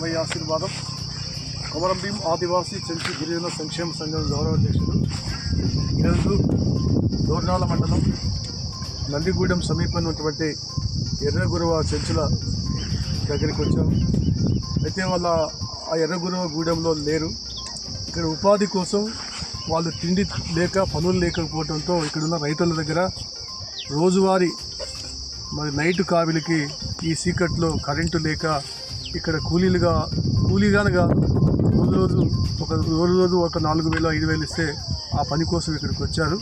Why ఆశీర్వాదం కొమరం భీం ఆదివాసీ చెంచు గిరిజన సంక్షేమ సంఘం గౌరవ అధ్యక్షుడు. ఈరోజు దోర్నాల మండలం నందిగూడెం సమీపంలో ఉన్నటువంటి ఎర్రగురవ చెంచుల దగ్గరికి వచ్చాము. అయితే వాళ్ళ ఆ ఎర్రగురవ గూడెంలో లేరు. ఇక్కడ ఉపాధి కోసం వాళ్ళు తిండి లేక పనులు లేకపోవడంతో ఇక్కడున్న రైతుల దగ్గర రోజువారీ మరి నైట్ కావిలికి ఈ సీకట్లో కరెంటు లేక ఇక్కడ కూలీగానే కాదు రోజు ఒక 4,000 5,000 ఇస్తే ఆ పని కోసం ఇక్కడికి వచ్చారు.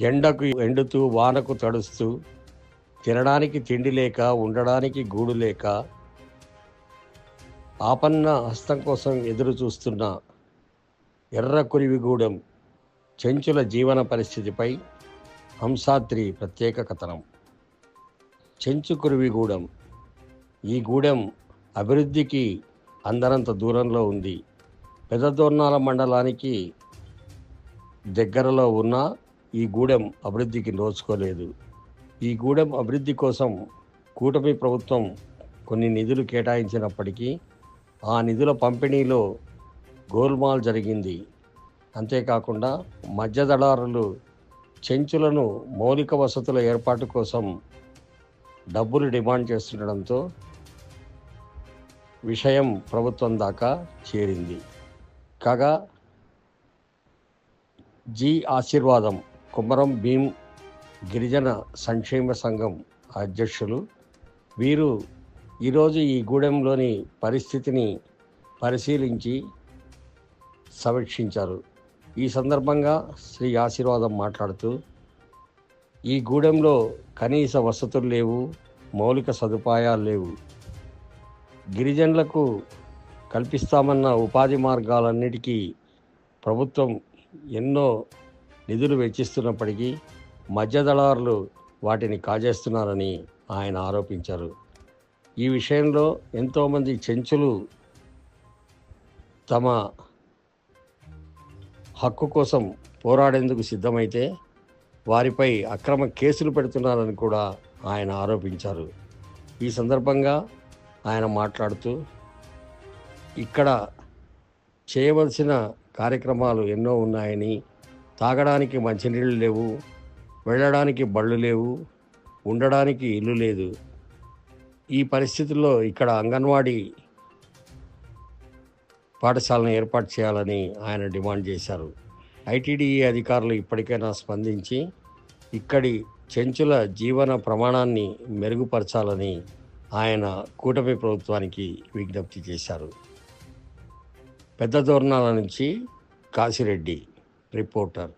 ఎండకు ఎండుతూ వానకు తడుస్తూ తినడానికి తిండి లేక ఉండడానికి గూడు లేక ఆపన్న హస్తం కోసం ఎదురు చూస్తున్న ఎర్రకురివిగూడెం చెంచుల జీవన పరిస్థితిపై హంసాద్రి ప్రత్యేక కథనం. చెంచు కురివిగూడెం. ఈ గూడెం అభివృద్ధికి అందరంత దూరంలో ఉంది. పెదదోర్నాల మండలానికి దగ్గరలో ఉన్న ఈ గూడెం అభివృద్ధికి నోచుకోలేదు. ఈ గూడెం అభివృద్ధి కోసం కూటమి ప్రభుత్వం కొన్ని నిధులు కేటాయించినప్పటికీ ఆ నిధుల పంపిణీలో గోల్మాల్ జరిగింది. అంతేకాకుండా మధ్యదళారులు చెంచులను మౌలిక వసతుల ఏర్పాటు కోసం డబ్బులు డిమాండ్ చేస్తుండడంతో విషయం ప్రభుత్వం దాకా చేరింది. కాగా జి ఆశీర్వాదం కొమరం భీం గిరిజన సంక్షేమ సంఘం అధ్యక్షులు. వీరు ఈరోజు ఈ గూడెంలోని పరిస్థితిని పరిశీలించి సమీక్షించారు. ఈ సందర్భంగా శ్రీ ఆశీర్వాదం మాట్లాడుతూ, ఈ గూడెంలో కనీస వసతులు లేవు, మౌలిక సదుపాయాలు లేవు. గిరిజనులకు కల్పిస్తామన్న ఉపాధి మార్గాలన్నిటికీ ప్రభుత్వం ఎన్నో నిధులు వెచ్చిస్తున్నప్పటికీ మధ్యదళారులు వాటిని కాజేస్తున్నారని ఆయన ఆరోపించారు. ఈ విషయంలో ఎంతోమంది చెంచులు తమ హక్కు కోసం పోరాడేందుకు సిద్ధమైతే వారిపై అక్రమ కేసులు పెడుతున్నారని కూడా ఆయన ఆరోపించారు. ఈ సందర్భంగా ఆయన మాట్లాడుతూ, ఇక్కడ చేయవలసిన కార్యక్రమాలు ఎన్నో ఉన్నాయని, తాగడానికి మంచినీళ్ళు లేవు, వెళ్ళడానికి బళ్ళు లేవు, ఉండడానికి ఇల్లు లేదు. ఈ పరిస్థితుల్లో ఇక్కడ అంగన్వాడీ పాఠశాలను ఏర్పాటు చేయాలని ఆయన డిమాండ్ చేశారు. ఐటీడీఏ అధికారులు ఇప్పటికైనా స్పందించి ఇక్కడి చెంచుల జీవన ప్రమాణాన్ని మెరుగుపరచాలని ఆయన కూటమి ప్రభుత్వానికి విజ్ఞప్తి చేశారు. పెద్దదోర్నాల నుంచి కాశిరెడ్డి రిపోర్టర్.